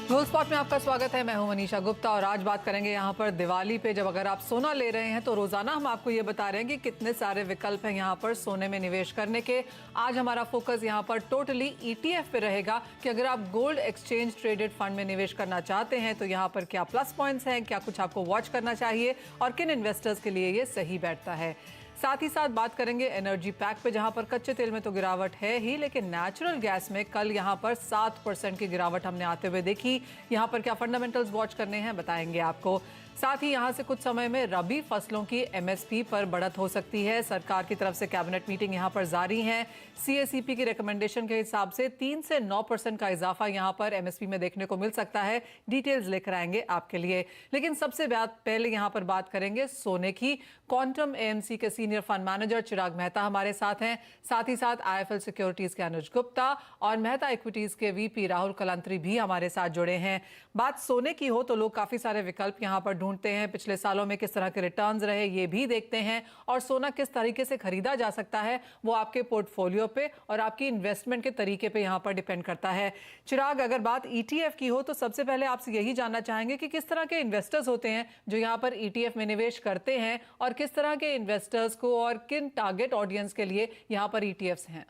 Gold spot में आपका स्वागत है। मैं हूं मनीषा गुप्ता और आज बात करेंगे यहां पर दिवाली पे जब अगर आप सोना ले रहे हैं तो रोजाना हम आपको ये बता रहे हैं कि कितने सारे विकल्प हैं यहां पर सोने में निवेश करने के। आज हमारा फोकस यहां पर टोटली ईटीएफ पे रहेगा कि अगर आप गोल्ड एक्सचेंज ट्रेडेड फंड में निवेश करना चाहते हैं तो यहाँ पर क्या प्लस पॉइंट्स हैं, क्या कुछ आपको वॉच करना चाहिए और किन इन्वेस्टर्स के लिए ये सही बैठता है। साथ ही साथ बात करेंगे एनर्जी पैक पे, जहां पर कच्चे तेल में तो गिरावट है ही, लेकिन नेचुरल गैस में कल यहां पर 7% की गिरावट हमने आते हुए देखी। यहां पर क्या फंडामेंटल्स वॉच करने हैं बताएंगे आपको। साथ ही यहां से कुछ समय में रबी फसलों की एमएसपी पर बढ़त हो सकती है। सरकार की तरफ से कैबिनेट मीटिंग यहां पर जारी है। सीएसीपी की रिकमेंडेशन के हिसाब से 3 से 9% का इजाफा यहां पर एमएसपी में देखने को मिल सकता है। डिटेल्स लेकर आएंगे आपके लिए, लेकिन सबसे पहले यहां पर बात करेंगे सोने की। क्वांटम एएमसी के सीनियर फंड मैनेजर चिराग मेहता हमारे साथ हैं, साथ ही साथ आईएफएल सिक्योरिटीज के अनुज गुप्ता और मेहता इक्विटीज के वीपी राहुल कलंत्री भी हमारे साथ जुड़े हैं। बात सोने की हो तो लोग काफी सारे विकल्प यहां पर ढूंढते हैं। पिछले सालों में किस तरह के रिटर्न्स रहे ये भी देखते हैं और सोना किस तरीके से खरीदा जा सकता है वो आपके पोर्टफोलियो पे और आपकी इन्वेस्टमेंट के तरीके पे यहां पर डिपेंड करता है। चिराग, अगर बात ईटीएफ की हो तो सबसे पहले आपसे यही जानना चाहेंगे कि किस तरह के इन्वेस्टर्स होते हैं जो यहां पर ईटीएफ में निवेश करते हैं और किस तरह के इन्वेस्टर्स को और किन टारगेट ऑडियंस के लिए यहां पर ईटीएफ्स हैं।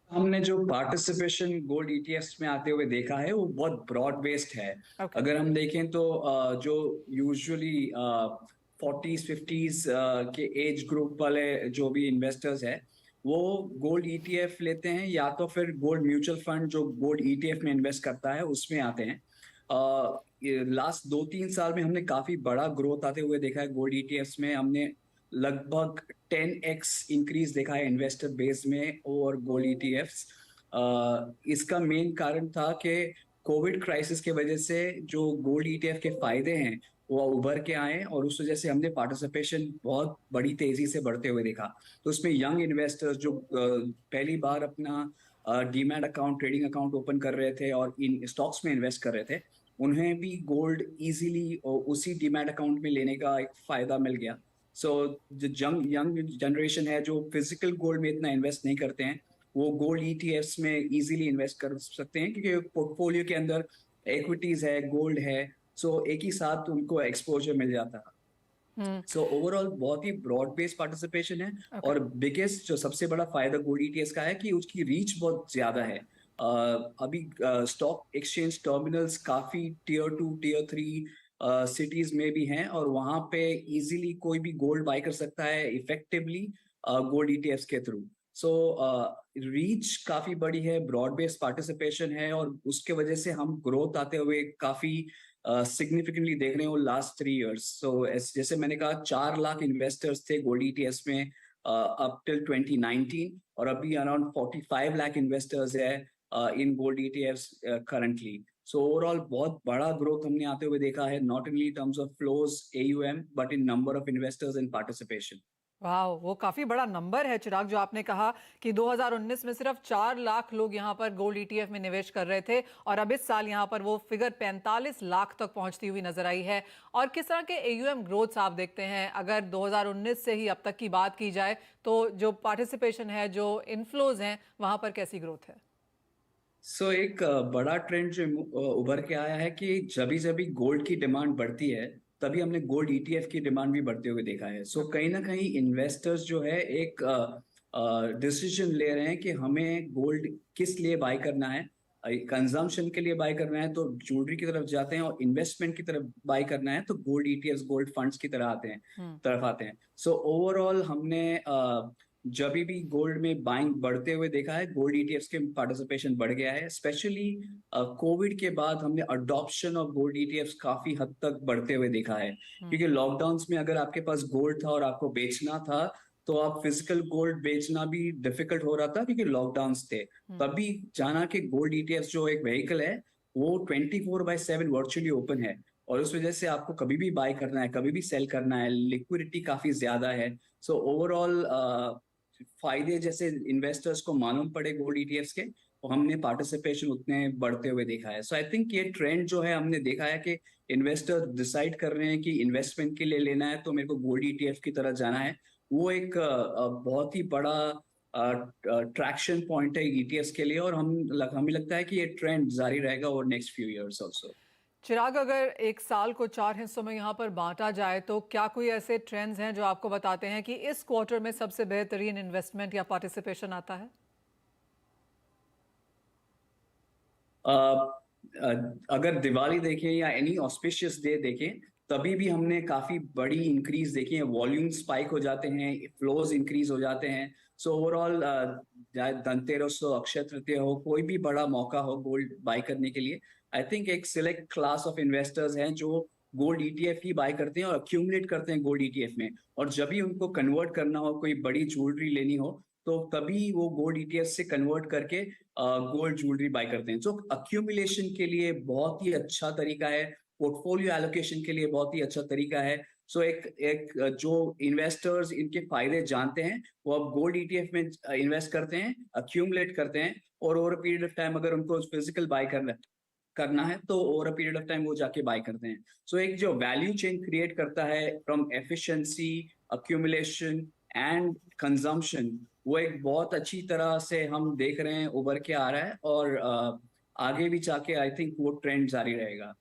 हमने जो पार्टिसिपेशन गोल्ड ईटीएफ्स में आते हुए देखा है वो बहुत ब्रॉड बेस्ड है। Okay. अगर हम देखें तो जो यूजुअली 40s 50s के एज ग्रुप वाले जो भी इन्वेस्टर्स है वो गोल्ड ईटीएफ लेते हैं, या तो फिर गोल्ड म्यूचुअल फंड जो गोल्ड ईटीएफ में इन्वेस्ट करता है उसमें आते हैं। लास्ट 2-3 साल में हमने काफी बड़ा ग्रोथ आते हुए देखा है गोल्ड ईटीएफ्स में। हमने लगभग 10x इंक्रीज देखा है इन्वेस्टर बेस में और गोल्ड ईटीएफ्स। इसका मेन कारण था कि कोविड क्राइसिस के वजह से जो गोल्ड ईटीएफ के फायदे हैं वो उभर के आए और उस वजह से हमने पार्टिसिपेशन बहुत बड़ी तेजी से बढ़ते हुए देखा। तो उसमें यंग इन्वेस्टर्स जो पहली बार अपना demat account, trading account open कर रहे थे और इन स्टॉक्स में इन्वेस्ट कर रहे थे, उन्हें भी गोल्ड इजीली उसी डीमैट अकाउंट में लेने का एक फायदा मिल गया। सो जो यंग जनरेशन है जो फिजिकल गोल्ड में इतना इन्वेस्ट नहीं करते हैं वो गोल्ड ईटीएफ्स में इजीली इन्वेस्ट कर सकते हैं, क्योंकि पोर्टफोलियो के अंदर इक्विटीज है, गोल्ड है, सो एक ही साथ उनको एक्सपोजर मिल जाता है। सो ओवरऑल बहुत ही ब्रॉड बेस्ड पार्टिसिपेशन है। Okay. और बिगेस्ट जो सबसे बड़ा फायदा गोल्ड ईटीएफ का है कि उसकी रीच बहुत ज्यादा है। अभी स्टॉक एक्सचेंज टर्मिनल्स काफी टियर 2 टियर 3 सिटीज में भी हैं और वहां पे इजीली कोई भी गोल्ड बाय कर सकता है इफेक्टिवली गोल्ड ईटीएफ के थ्रू। सो रीच काफी बड़ी है, ब्रॉड बेस्ड पार्टिसिपेशन है और उसके वजह से हम ग्रोथ आते हुए काफी सिग्निफिकेंटली देख रहे हो लास्ट 3 इयर्स। सो जैसे मैंने कहा 4 लाख इन्वेस्टर्स थे गोल्ड ईटीएफ में अप टिल 2019 और अभी अराउंड 45 लाख इन्वेस्टर्स है in gold ETF currently. So overall बहुत बड़ा ग्रोथ हमने आते हुए देखा है, not only in terms of flows AUM but in number of investors in participation. वाह, वो काफी बड़ा नंबर है चिराग, जो आपने कहा कि 2019 में सिर्फ 4 लाख लोग यहां पर गोल्ड ईटीएफ में निवेश कर रहे थे और अब इस साल यहां पर वो फिगर 45 लाख तक पहुंचती हुई नजर आई है। और किस तरह के एयूएम ग्रोथ आप देखते हैं अगर 2019 से ही अब तक की बात की जाए तो जो पार्टिसिपेशन है, जो इनफ्लोज हैं, वहां पर कैसी ग्रोथ है? एक बड़ा ट्रेंड जो उभर के आया है कि जब भी गोल्ड की डिमांड बढ़ती है तभी हमने गोल्ड ईटीएफ की डिमांड भी बढ़ते हुए देखा है। कहीं ना कहीं इन्वेस्टर्स जो है एक डिसीजन ले रहे हैं कि हमें गोल्ड किस लिए बाय करना है। कंजम्पशन के लिए बाय करना है तो ज्वेलरी की तरफ जाते हैं और इन्वेस्टमेंट की तरफ बाय करना है तो गोल्ड ईटीएफ, गोल्ड फंड्स की तरह आते हैं, तरफ आते हैं। ओवरऑल हमने जब भी गोल्ड में बाइंग बढ़ते हुए देखा है, गोल्ड ईटीएफ्स के पार्टिसिपेशन बढ़ गया है। स्पेशली कोविड के बाद हमने अडॉप्शन ऑफ गोल्ड ईटीएफ्स काफी हद तक बढ़ते हुए देखा है, क्योंकि लॉकडाउन्स में अगर आपके पास गोल्ड था और आपको बेचना था तो आप फिजिकल गोल्ड बेचना भी डिफिकल्ट हो रहा था क्योंकि लॉकडाउन्स थे। तभी जाना कि गोल्ड ईटीएफ्स जो एक व्हीकल है वो 24/7 वर्चुअली ओपन है और उस वजह से आपको कभी भी बाय करना है, कभी भी सेल करना है, लिक्विडिटी काफी ज्यादा है। ओवरऑल फायदे जैसे इन्वेस्टर्स को मालूम पड़े गोल्ड ईटीएफ्स के, तो हमने पार्टिसिपेशन उतने बढ़ते हुए देखा है। आई थिंक ये ट्रेंड जो है हमने देखा है कि इन्वेस्टर डिसाइड कर रहे हैं कि इन्वेस्टमेंट के लिए लेना है तो मेरे को गोल्ड ईटीएफ की तरह जाना है। वो एक बहुत ही बड़ा ट्रैक्शन पॉइंट है ईटीएफ्स के लिए, और हमें लगता है कि ये ट्रेंड जारी रहेगा over next few years also. Chirag, अगर एक साल को 4 हिस्सों में यहाँ पर बांटा जाए तो क्या कोई ऐसे ट्रेंड्स हैं जो आपको बताते हैं कि इस क्वार्टर में सबसे बेहतरीन इन्वेस्टमेंट या पार्टिसिपेशन आता है? अगर दिवाली देखें या एनी ऑस्पिशियस डे देखें, तभी भी हमने काफी बड़ी इंक्रीज देखी है, वॉल्यूम स्पाइक हो जाते हैं, फ्लोज इंक्रीज हो जाते हैं। सो ओवरऑल धनतेरस हो, अक्षय तृतीया हो, कोई भी बड़ा मौका हो गोल्ड बाय करने के लिए, आई थिंक एक सिलेक्ट क्लास ऑफ इन्वेस्टर्स हैं जो गोल्ड ईटीएफ ही बाय करते हैं और अक्यूमुलेट करते हैं गोल्ड ईटीएफ में। और जब भी उनको कन्वर्ट करना हो, कोई बड़ी ज्वेलरी लेनी हो, तो तभी वो गोल्ड ईटीएफ से कन्वर्ट करके गोल्ड ज्वेलरी बाय करते हैं। जो अक्यूमुलेशन के लिए बहुत ही अच्छा तरीका है, पोर्टफोलियो एलोकेशन के लिए बहुत ही अच्छा तरीका है। सो एक एक जो इन्वेस्टर्स इनके फायदे जानते हैं, वो अब गोल्ड ईटीएफ में इन्वेस्ट करते हैं, अक्यूमुलेट करते हैं, और over a period of time अगर उनको फिजिकल बाय करना है तो over a period of time वो जाके बाय करते हैं। सो एक जो वैल्यू चेन क्रिएट करता है from efficiency, accumulation and consumption, वो एक बहुत अच्छी तरह से हम देख रहे हैं उभर के आ रहा है, और आगे भी जाके आई थिंक वो ट्रेंड जारी रहेगा।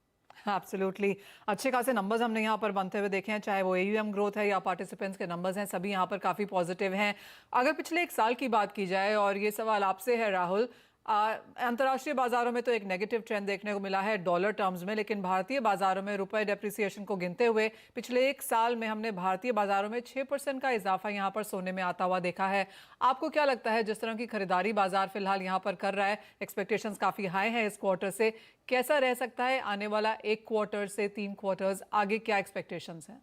एब्सोल्युटली। अच्छे खासे नंबर्स हमने यहाँ पर बनते हुए देखे हैं, चाहे वो एयूएम ग्रोथ है या पार्टिसिपेंट्स के नंबर्स हैं, सभी यहाँ पर काफ़ी पॉजिटिव हैं। अगर पिछले एक साल की बात की जाए, और ये सवाल आपसे है राहुल, अंतर्राष्ट्रीय बाजारों में तो एक नेगेटिव ट्रेंड देखने को मिला है डॉलर टर्म्स में, लेकिन भारतीय बाजारों में रुपए डेप्रिसिएशन को गिनते हुए पिछले एक साल में हमने भारतीय बाजारों में 6% का इजाफा यहाँ पर सोने में आता हुआ देखा है। आपको क्या लगता है, जिस तरह की खरीदारी बाजार फिलहाल यहाँ पर कर रहा है, एक्सपेक्टेशंस काफ़ी हाई है इस क्वार्टर से, कैसा रह सकता है आने वाला एक क्वार्टर से 3 क्वार्टर्स, आगे क्या एक्सपेक्टेशंस हैं?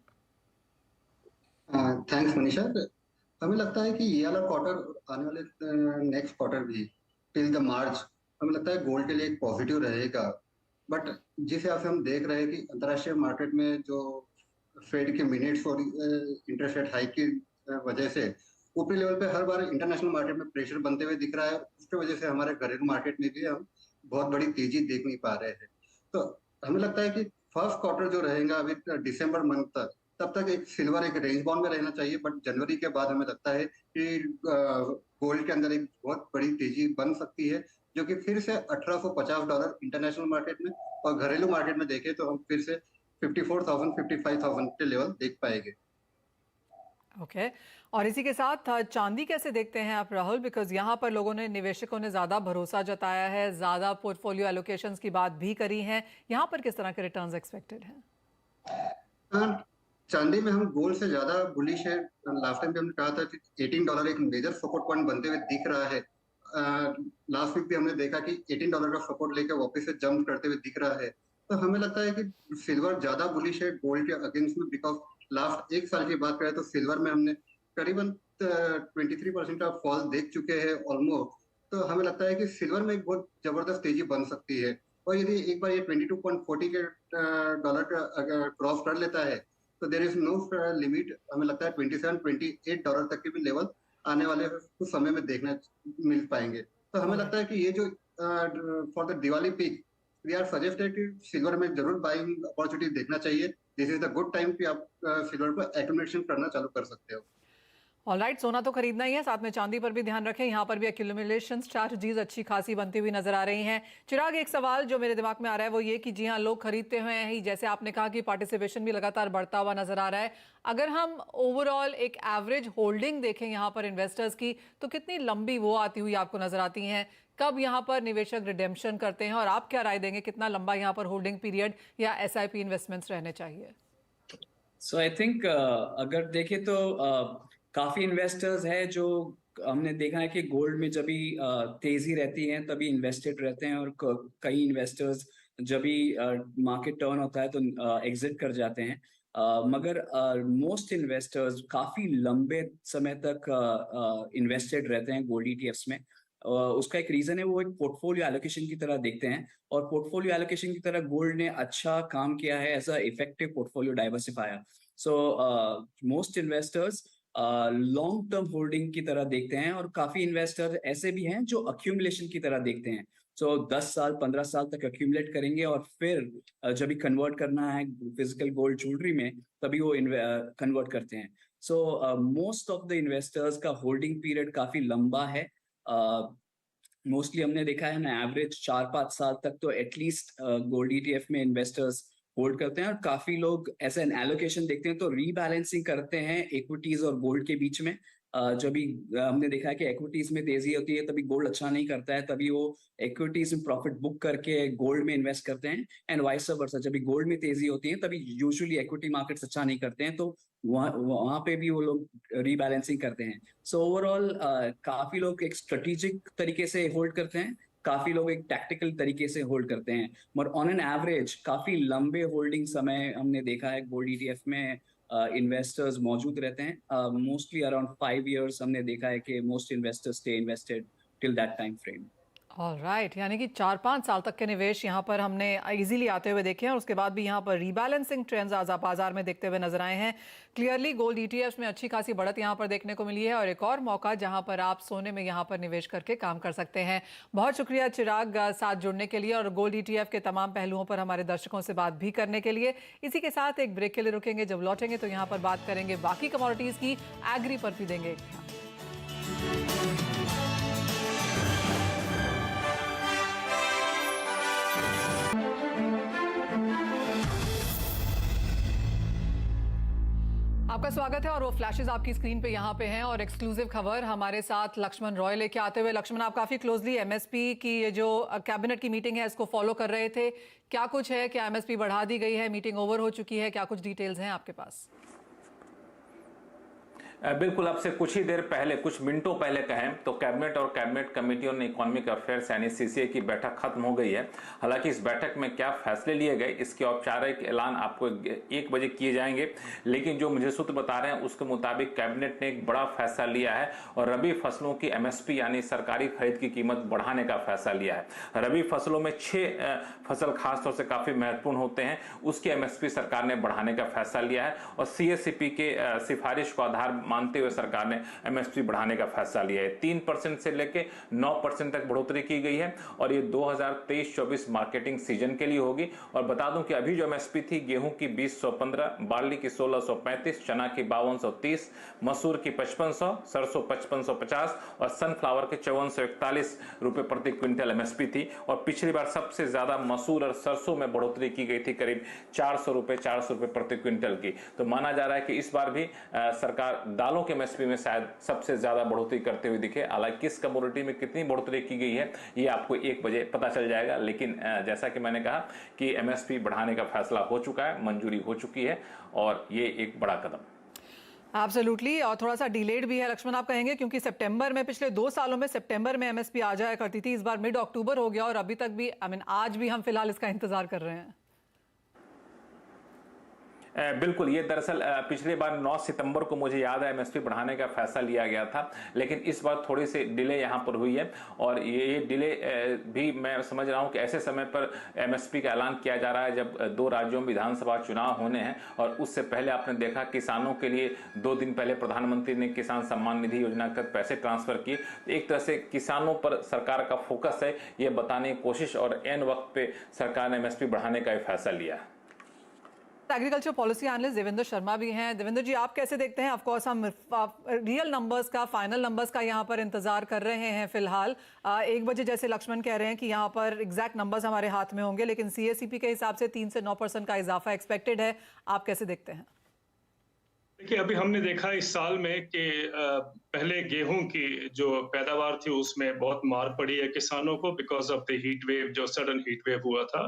थैंक्स मनीषा। हमें लगता है कि ये वाला क्वार्टर, आने वाले नेक्स्ट क्वार्टर भी टिल द मार्च, हमें लगता है गोल्ड के लिए एक पॉजिटिव रहेगा। बट जिस हिसाब से हम देख रहे हैं कि अंतर्राष्ट्रीय मार्केट में जो फेड के मिनट्स और इंटरेस्ट रेट हाइक की वजह से ऊपरी लेवल पे हर बार इंटरनेशनल मार्केट में प्रेशर बनते हुए दिख रहा है, उसकी वजह से हमारे घरेलू मार्केट में भी हम बहुत बड़ी तेजी देख नहीं पा रहे हैं। तो हमें लगता है कि फर्स्ट क्वार्टर जो रहेगा अभी दिसंबर मंथ तक, तब तक एक सिल्वर एक रेंज बाउंड में रहना चाहिए। बट जनवरी के बाद हमें लगता है कि गोल्ड के अंदर एक बहुत बड़ी तेजी बन सकती है, जो कि फिर से $1850 इंटरनेशनल मार्केट में, और घरेलू मार्केट में देखें तो हम फिर से 54,000 55,000 के लेवल देख पाएंगे। ओके। और इसी के साथ चांदी कैसे देखते हैं आप राहुल? बिकॉज यहाँ पर लोगों ने, निवेशकों ने ज़्यादा भरोसा जताया है, ज़्यादा पोर्टफोलियो एलोकेशंस की बात भी करी है, यहाँ पर किस तरह के रिटर्न्स एक्सपेक्टेड हैं? हाँ, चांदी में हम गोल्ड से ज्यादा बुलिश है। लास्ट टाइम भी हमने कहा था कि $18 एक मेजर सपोर्ट पॉइंट बनते हुए दिख रहा है। लास्ट वीक भी हमने देखा कि $18 का सपोर्ट लेके वापस से जंप करते हुए दिख रहा है। तो हमें लगता है कि सिल्वर ज्यादा बुलिश है गोल्ड के अगेंस्ट में, बिकॉज लास्ट एक साल की बात करें तो सिल्वर में हमने करीबन 23% का फॉल देख चुके हैं ऑलमोस्ट। तो हमें लगता है कि सिल्वर में एक बहुत जबरदस्त तेजी बन सकती है, और यदि एक बार ये 22.40 के डॉलर का अगर क्रॉस कर लेता है तो देर इज नो लिमिट। हमें लगता है $27-28 तक के भी लेवल आने वाले कुछ समय में देखने मिल पाएंगे। तो हमें लगता है कि ये जो for the Diwali peak we are suggested कि सिल्वर में जरूर बाइंग अपॉर्चुनिटी देखना चाहिए। This is the good time कि आप सिल्वर को एक्यूमुलेशन करना चालू कर सकते हो। ऑलराइट, सोना तो खरीदना ही है, साथ में चांदी पर भी ध्यान रखें। यहाँ पर भी एक्यूमुलेशन स्ट्रैटेजीज अच्छी खासी बनती हुई नजर आ रही हैं। चिराग, एक सवाल जो मेरे दिमाग में आ रहा है वो ये कि जी हाँ, लोग खरीदते हुए हैं ही, जैसे आपने कहा कि पार्टिसिपेशन भी लगातार बढ़ता हुआ नजर आ रहा है। अगर हम ओवरऑल एक एवरेज होल्डिंग देखें यहाँ पर इन्वेस्टर्स की, तो कितनी लंबी वो आती हुई आपको नजर आती हैं? कब यहाँ पर निवेशक रिडेम्पशन करते हैं, और आप क्या राय देंगे, कितना लंबा यहाँ पर होल्डिंग पीरियड या एसआईपी इन्वेस्टमेंट्स रहने चाहिए? सो आई थिंक अगर देखें तो काफी इन्वेस्टर्स है जो, हमने देखा है कि गोल्ड में जब भी तेजी रहती है तभी इन्वेस्टेड रहते हैं, और कई इन्वेस्टर्स जब भी मार्केट टर्न होता है तो एग्जिट कर जाते हैं। मगर मोस्ट इन्वेस्टर्स काफी लंबे समय तक इन्वेस्टेड रहते हैं गोल्ड ईटीएफ्स में। उसका एक रीजन है, वो एक पोर्टफोलियो एलोकेशन की तरह देखते हैं, और पोर्टफोलियो एलोकेशन की तरह गोल्ड ने अच्छा काम किया है as a effective portfolio diversifier. So most investors long term holding की तरह देखते हैं, और काफी इन्वेस्टर ऐसे भी हैं जो अक्यूमुलेशन की तरह देखते हैं। सो 10 साल 15 साल तक अक्यूमुलेट करेंगे, और फिर जब भी कन्वर्ट करना है फिजिकल गोल्ड ज्वेलरी में, तभी वो कन्वर्ट करते हैं। So most of the investors का होल्डिंग पीरियड काफी लंबा है। मोस्टली हमने देखा है ना, एवरेज 4-5 साल तक तो एटलीस्ट गोल्ड ईटीएफ में इन्वेस्टर्स होल्ड करते हैं, और काफी लोग ऐसे एन एलोकेशन देखते हैं तो रीबैलेंसिंग करते हैं इक्विटीज और गोल्ड के बीच में। जब भी हमने देखा है कि इक्विटीज में तेजी होती है तभी गोल्ड अच्छा नहीं करता है, तभी वो इक्विटीज में प्रॉफिट बुक करके गोल्ड में इन्वेस्ट करते हैं, एंड वाइस वर्सा जब भी गोल्ड में तेजी होती है तभी यूजुअली इक्विटी मार्केट्स अच्छा नहीं करते हैं, तो वहां पे भी वो लोग रीबैलेंसिंग करते हैं। सो ओवरऑल काफी लोग एक स्ट्रेटेजिक तरीके से होल्ड करते हैं, काफी लोग एक टैक्टिकल तरीके से होल्ड करते हैं, मगर ऑन एन एवरेज काफी लंबे होल्डिंग समय हमने देखा है गोल्ड ईटीएफ में इन्वेस्टर्स मौजूद रहते हैं। मोस्टली अराउंड 5 years हमने देखा है कि most investors stay invested till that time frame. Alright, यानी कि 4-5 साल तक के निवेश यहाँ पर हमने इजीली आते हुए देखे हैं, और उसके बाद भी यहाँ पर रीबैलेंसिंग ट्रेंड्स आज बाजार में देखते हुए नजर आए हैं। क्लियरली गोल्ड ईटीएफ्स में अच्छी खासी बढ़त यहाँ पर देखने को मिली है, और एक और मौका जहाँ पर आप सोने में यहाँ पर निवेश करके काम कर सकते हैं। बहुत शुक्रिया चिराग साथ जुड़ने के लिए और गोल्ड ईटीएफ के तमाम पहलुओं पर हमारे दर्शकों से बात भी करने के लिए। इसी के साथ एक ब्रेक के लिए रुकेंगे, जब लौटेंगे तो यहाँ पर बात करेंगे बाकी कमोडिटीज की, एग्री पर भी देंगे एक ध्यान। आपका स्वागत है, और वो फ्लैशेस आपकी स्क्रीन पे यहाँ पे हैं, और एक्सक्लूसिव खबर हमारे साथ लक्ष्मण रॉय लेके आते हुए। लक्ष्मण, आप काफी क्लोजली एमएसपी की ये जो कैबिनेट की मीटिंग है इसको फॉलो कर रहे थे, क्या कुछ है, क्या एमएसपी बढ़ा दी गई है, मीटिंग ओवर हो चुकी है, क्या कुछ डिटेल्स हैं आपके पास? बिल्कुल, आपसे कुछ ही देर पहले, कुछ मिनटों पहले कहें तो कैबिनेट और cabinet committee on economic affairs यानी सीसीए की बैठक खत्म हो गई है। हालांकि इस बैठक में क्या फैसले लिए गए इसके औपचारिक ऐलान आपको 1 बजे किए जाएंगे, लेकिन जो मुझे सूत्र बता रहे हैं उसके मुताबिक कैबिनेट ने एक बड़ा फैसला लिया है और रबी फसलों की एमएसपी यानी सरकारी खरीद की कीमत बढ़ाने का फैसला लिया है। रबी फसलों में 6 फसल खासतौर से काफी महत्वपूर्ण होते हैं, उसकी एमएसपी सरकार ने बढ़ाने का फैसला लिया है, और सीएससीपी के सिफारिश को आधार मानते हुए सरकार ने एमएसपी बढ़ाने का फैसला लिया है। 3% से लेकर 9% तक बढ़ोतरी की गई है, और ये 2023-24 मार्केटिंग सीजन के लिए होगी। और बता दूं कि अभी जो एमएसपी थी गेहूं की 2015, बार्ली की 1635, चना की 5230, मसूर की 5500, सरसों 5550 और सनफ्लावर के 5441 रुपए प्रति क्विंटल एमएसपी थी। और पिछली बार सबसे ज्यादा मसूर और सरसों में बढ़ोतरी की गई थी, करीब 400 रुपए प्रति क्विंटल की। तो माना जा रहा है कि इस बार भी सरकार दालों के एमएसपी में शायद सबसे ज्यादा बढ़ोतरी करते हुए दिखे। हालांकि किस कमोडिटी में कितनी बढ़ोतरी की गई है ये आपको 1 बजे पता चल जाएगा, लेकिन जैसा कि मैंने कहा कि एमएसपी बढ़ाने का फैसला हो चुका है, मंजूरी हो चुकी है, और ये एक बड़ा कदम। एब्सोल्युटली, और थोड़ा सा डिलेड भी है लक्ष्मण, आप कहेंगे, क्योंकि सितंबर में, पिछले 2 सालों में सितंबर में एमएसपी आ जाया करती थी, इस बार मिड अक्टूबर हो गया और अभी तक भी आज भी हम फिलहाल इसका इंतजार कर रहे हैं। बिल्कुल, ये दरअसल पिछली बार 9 सितंबर को मुझे याद है एमएसपी बढ़ाने का फैसला लिया गया था, लेकिन इस बार थोड़ी सी डिले यहाँ पर हुई है, और ये डिले भी मैं समझ रहा हूँ कि ऐसे समय पर एमएसपी का ऐलान किया जा रहा है जब 2 राज्यों में विधानसभा चुनाव होने हैं। और उससे पहले आपने देखा किसानों के लिए 2 दिन पहले प्रधानमंत्री ने किसान सम्मान निधि योजना के तहत पैसे ट्रांसफर किए। एक तरह से किसानों पर सरकार का फोकस है ये बताने की कोशिश, और एन वक्त पे सरकार ने एमएसपी बढ़ाने का फैसला लिया है। Agriculture policy analyst Devendra Sharma भी हैं। देवेंद्र जी, आप कैसे देखते हैं? ऑफकोर्स हम रियल नंबर्स का, फाइनल नंबर्स का यहाँ पर इंतजार कर रहे हैं फिलहाल। 1 बजे जैसे लक्ष्मण कह रहे हैं कि यहाँ पर एग्जैक्ट नंबर्स हमारे हाथ में होंगे, लेकिन सीएससीपी के हिसाब से 3 से 9% का इजाफा एक्सपेक्टेड है। आप कैसे देखते हैं? देखिए, अभी हमने देखा इस साल में कि पहले गेहूं की जो पैदावार थी उसमें बहुत मार पड़ी है किसानों को because of the heat wave, जो सडन हीट वेव हुआ था।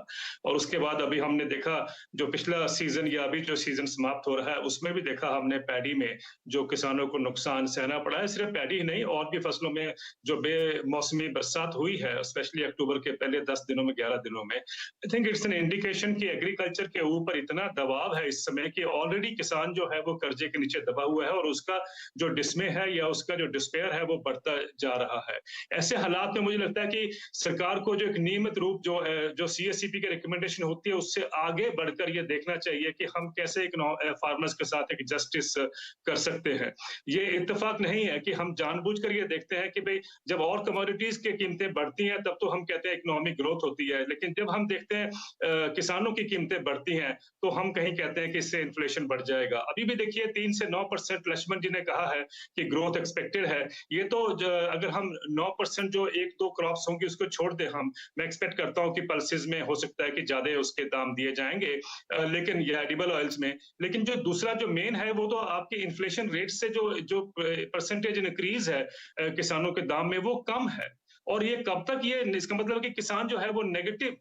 और उसके बाद अभी हमने देखा जो पिछला सीजन या अभी जो सीजन समाप्त हो रहा है उसमें भी देखा हमने पैडी में जो किसानों को नुकसान सहना पड़ा है। सिर्फ पैडी ही नहीं, और भी फसलों में जो बेमौसमी बरसात हुई है, स्पेशली अक्टूबर के पहले 10 दिनों में, 11 दिनों में। I think it's an indication कि एग्रीकल्चर के ऊपर इतना दबाव है इस समय कि ऑलरेडी किसान जो है वो कर्जे के नीचे दबा हुआ है, और उसका जो डिस्मे है या उसका जो डिस्पेयर है वो बढ़ता जा रहा है। ऐसे हालात में मुझे लगता है कि सरकार को जो एक नियमित रूप जो सीएससीपी के रिकमेंडेशन होती है उससे आगे बढ़कर ये देखना चाहिए कि हम कैसे एक फार्मर्स के साथ एक जस्टिस कर सकते हैं। ये इत्तेफाक नहीं है कि हम जानबूझकर ये देखते हैं कि भाई जब और कमोडिटीज की कीमतें बढ़ती हैं तब तो हम कहते हैं इकोनॉमिक ग्रोथ होती है, लेकिन जब हम देखते हैं किसानों की कीमतें बढ़ती हैं तो हम कहीं कहते हैं कि इससे इन्फ्लेशन बढ़ जाएगा। अभी भी देखिए ये 3 से 9% लक्ष्मण जी ने कहा है कि ग्रोथ एक्सपेक्टेड है, ये तो अगर हम 9% जो 1-2 क्रॉप्स होंगी उसको छोड़ दें हम, मैं एक्सपेक्ट करता हूँ कि पल्सेस में हो सकता है कि ज्यादा उसके दाम दिए जाएंगे, लेकिन ये एडिबल ऑयल्स में। लेकिन जो दूसरा जो मेन है वो तो आपके इन्फ्लेशन रेट से जो परसेंटेज इंक्रीज है किसानों के दाम में, वो कम है। और ये कब तक, ये इसका मतलब कि किसान जो है वो नेगेटिव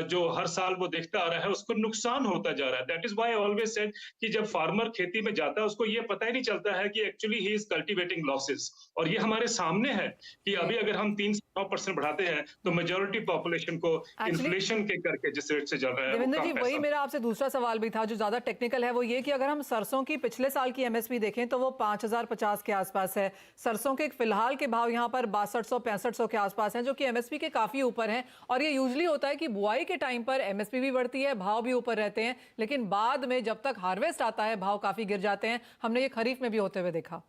जो हर साल वो देखता आ रहा है, उसको नुकसान होता जा रहा है। That is why I always said कि जब फार्मर खेती में जाता है उसको ये पता ही नहीं चलता है कि actually he is cultivating losses. और ये हमारे सामने है कि अभी अगर हम 3 से 9% बढ़ाते हैं तो मेजॉरिटी पॉपुलेशन को इन्फ्लेशन के करके जिस रेट से चल रहा है, देवेंद्र जी, वही मेरा आपसे दूसरा सवाल भी था जो ज्यादा टेक्निकल है, वो ये कि अगर हम सरसों की पिछले साल की एमएसपी देखें तो वो 5050 के आसपास है। सरसों के फिलहाल के भाव यहाँ पर 6200-6500 के आसपास हैं, जो कि एमएसपी के काफी ऊपर हैं। और ये यूजुअली होता है कि बुआई के टाइम पर एमएसपी भी बढ़ती है, भाव भी ऊपर रहते हैं, लेकिन बाद में जब तक हार्वेस्ट आता है भाव काफी गिर जाते हैं। हमने ये खरीफ में भी होते हुए देखा।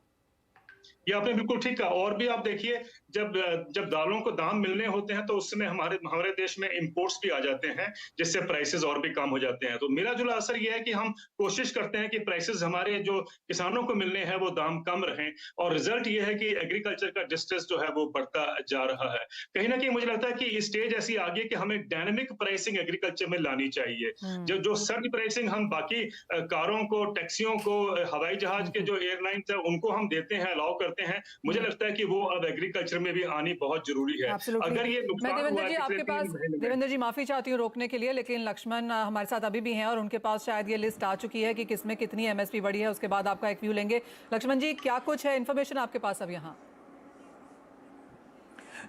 ये आपने बिल्कुल ठीक कहा। और भी आप देखिए, जब दालों को दाम मिलने होते हैं तो उस समय हमारे देश में इंपोर्ट्स भी आ जाते हैं, जिससे प्राइसेस और भी कम हो जाते हैं। तो मिला जुला असर ये है कि हम कोशिश करते हैं कि प्राइसेस हमारे जो किसानों को मिलने हैं वो दाम कम रहें, और रिजल्ट ये है कि एग्रीकल्चर का डिस्ट्रेस जो है वो बढ़ता जा रहा है। कहीं ना कहीं मुझे लगता है कि स्टेज ऐसी आ गई कि हमें डायनेमिक प्राइसिंग एग्रीकल्चर में लानी चाहिए। जो सर्ज प्राइसिंग हम बाकी कारों को, टैक्सियों को, हवाई जहाज के जो एयरलाइंस है उनको हम देते हैं, अलाउ करते हैं, मुझे लगता है कि वो अब एग्रीकल्चर में भी आनी बहुत जरूरी है। अगर ये नुकसान मैं देवेंद्र जी हुआ आपके पास, देवेंद्र जी माफी चाहती हूँ रोकने के लिए, लेकिन लक्ष्मण हमारे साथ अभी भी हैं और उनके पास शायद ये लिस्ट आ चुकी है कि किसमें कितनी एमएसपी बढ़ी है। उसके बाद आपका एक व्यू लेंगे। लक्ष्मण जी, क्या कुछ है इन्फॉर्मेशन आपके पास अब यहाँ?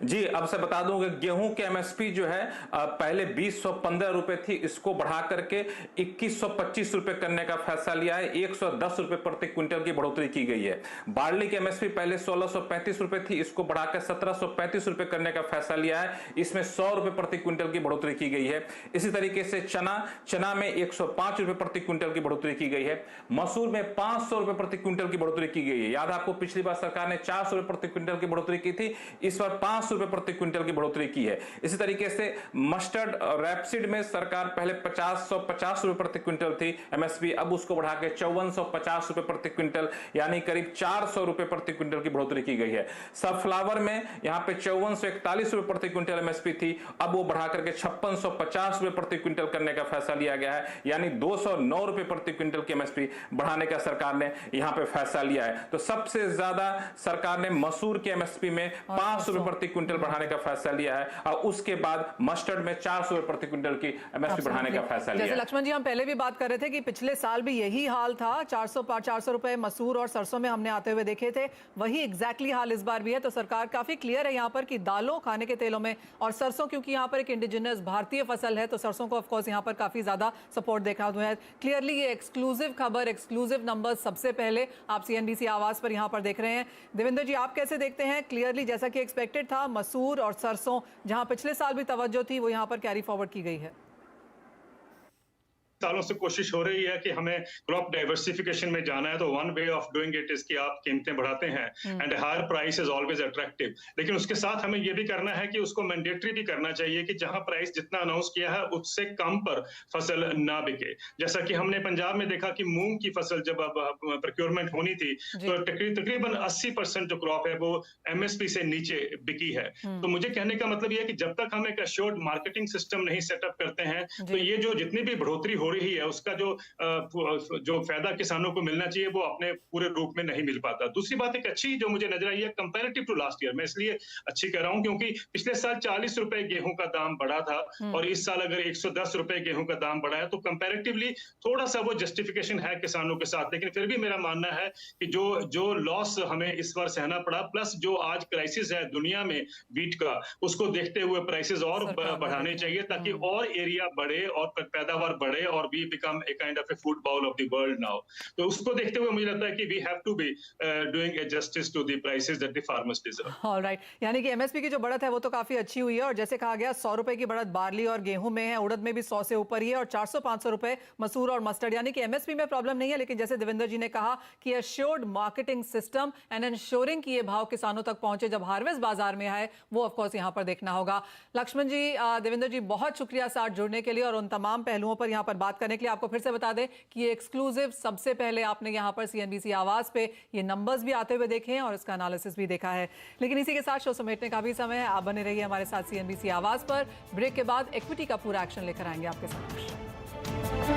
जी, अब से बता दूं कि गेहूं के एमएसपी जो है पहले 2015 रुपए थी, इसको बढ़ा करके 2125 रुपए करने का फैसला लिया है। 110 रुपए प्रति क्विंटल की बढ़ोतरी की गई है। बार्ली की एमएसपी पहले 1635 रुपए थी, इसको बढ़ाकर 1735 रुपए करने का फैसला लिया है। इसमें 100 रुपए प्रति क्विंटल की बढ़ोतरी की गई है। इसी तरीके से चना में 105 रुपए प्रति क्विंटल की बढ़ोतरी की गई है। मसूर में 500 रुपए प्रति क्विंटल की बढ़ोतरी की गई है। याद आपको पिछली बार सरकार ने 400 रुपए प्रति क्विंटल की बढ़ोतरी की थी, इस बार 500 रुपए प्रति क्विंटल की बढ़ोतरी की है। इसी तरीके से मस्टर्ड और रैपसीड में सरकार पहले 550 रुपए प्रति क्विंटल थी एमएसपी, अब उसको बढ़ा के 5450 रुपए प्रति क्विंटल, यानी करीब 400 रुपए प्रति क्विंटल की बढ़ोतरी की गई है। सनफ्लावर में यहां पे 5441 रुपए प्रति क्विंटल एमएसपी थी, अब वो बढ़ा करके 5650 रुपए प्रति क्विंटल करने का फैसला लिया गया है, यानी 209 रुपए प्रति क्विंटल की एमएसपी बढ़ाने का सरकार ने यहां पे फैसला लिया है। तो सबसे ज्यादा सरकार ने मसूर के एमएसपी में 500 रुपए प्रति क्विंटल बढ़ाने का फैसला लिया है, और उसके बाद मस्टर्ड में 400 रुपए प्रति क्विंटल की एमएसपी बढ़ाने का फैसला लिया है। जैसे लक्ष्मण जी हम पहले भी बात कर रहे थे कि पिछले साल भी यही हाल था, 400 रुपए मसूर और सरसों में हमने आते हुए देखे थे, वही एग्जैक्टली हाल इस बार भी है। तो सरकार काफी क्लियर है यहाँ पर कि दालों, खाने के तेलों में, और सरसों क्योंकि यहाँ पर एक इंडिजिनस भारतीय फसल है तो सरसों को ऑफकोर्स यहाँ पर काफी ज्यादा सपोर्ट देखा हुआ है। क्लियरली ये एक्सक्लूसिव खबर, एक्सक्लूसिव नंबर सबसे पहले आप CNBC आवाज पर यहाँ पर देख रहे हैं। देवेंद्र जी, आप कैसे देखते हैं? क्लियरली जैसा कि एक्सपेक्टेड था, मसूर और सरसों जहां पिछले साल भी तवज्जो थी वो यहां पर कैरी फॉरवर्ड की गई है। सालों से कोशिश हो रही है कि हमें क्रॉप डाइवर्सिफिकेशन में जाना है, तो one way of doing it is कि आप कीमतें बढ़ाते हैं, and higher price is always attractive. लेकिन उसके साथ हमें यह भी करना है कि उसको मैंडेटरी भी करना चाहिए कि जहां प्राइस जितना अनाउंस किया है उससे कम पर फसल ना बिके। जैसा कि हमने पंजाब में देखा कि मूंग की फसल जब अब प्रोक्योरमेंट होनी थी तो तकरीबन 80% जो क्रॉप है वो एमएसपी से नीचे बिकी है। तो मुझे कहने का मतलब यह है कि जब तक हम एक अश्योर्ड मार्केटिंग सिस्टम नहीं सेटअप करते हैं तो ये जो जितनी भी बढ़ोतरी हो रही है उसका जो फायदा किसानों को मिलना चाहिए वो अपने पूरे रूप में नहीं मिल पाता। दूसरी बात एक अच्छी जो मुझे नजर आई है कंपैरेटिव टू लास्ट ईयर, मैं इसलिए अच्छी कह रहा हूं क्योंकि पिछले साल 40 रुपए गेहूं का दाम बढ़ा था और इस साल अगर 110 रुपए गेहूं का दाम बढ़ा है तो कंपैरेटिवली थोड़ा सा वो जस्टिफिकेशन है किसानों के साथ। लेकिन फिर भी मेरा मानना है कि जो लॉस हमें इस बार सहना पड़ा, प्लस जो आज क्राइसिस है दुनिया में वीट का, उसको देखते हुए प्राइसेस और बढ़ाने चाहिए ताकि और एरिया बढ़े और पैदावार बढ़े और we become a kind of a food bowl of the world now. तो उसको देखते हुए मुझे लगता है कि we have to be doing a justice to the prices that the farmers deserve. Alright, यानी कि एमएसपी की जो बढ़त है वो तो काफी अच्छी हुई है, और जैसे कहा गया 100 रुपए की बढ़त बार्ली और गेहूं में है, उड़द में भी 100 से ऊपर ही है, और 400-500 रुपए मसूर और मस्टर्ड, यानी कि एमएसपी में प्रॉब्लम नहीं है। लेकिन जैसे देवेंद्र जी ने कहा कि assured marketing system and ensuring कि ये भाव किसानों तक पहुंचे जब हार्वेस्ट बाजार में आए, वो ऑफकोर्स यहाँ पर देखना होगा। लक्ष्मण जी, देवेंद्र जी बहुत शुक्रिया साथ जुड़ने के लिए और उन तमाम पहलुओं पर यहाँ पर बात करने के लिए आपको फिर से बता दें कि ये एक्सक्लूसिव सबसे पहले आपने यहाँ पर CNBC आवाज पे ये नंबर्स भी आते हुए देखे हैं और इसका एनालिसिस भी देखा है। लेकिन इसी के साथ शो समेटने का भी समय है। आप बने रहिए हमारे साथ CNBC आवाज पर। ब्रेक के बाद इक्विटी का पूरा एक्शन लेकर आएंगे आपके साथ।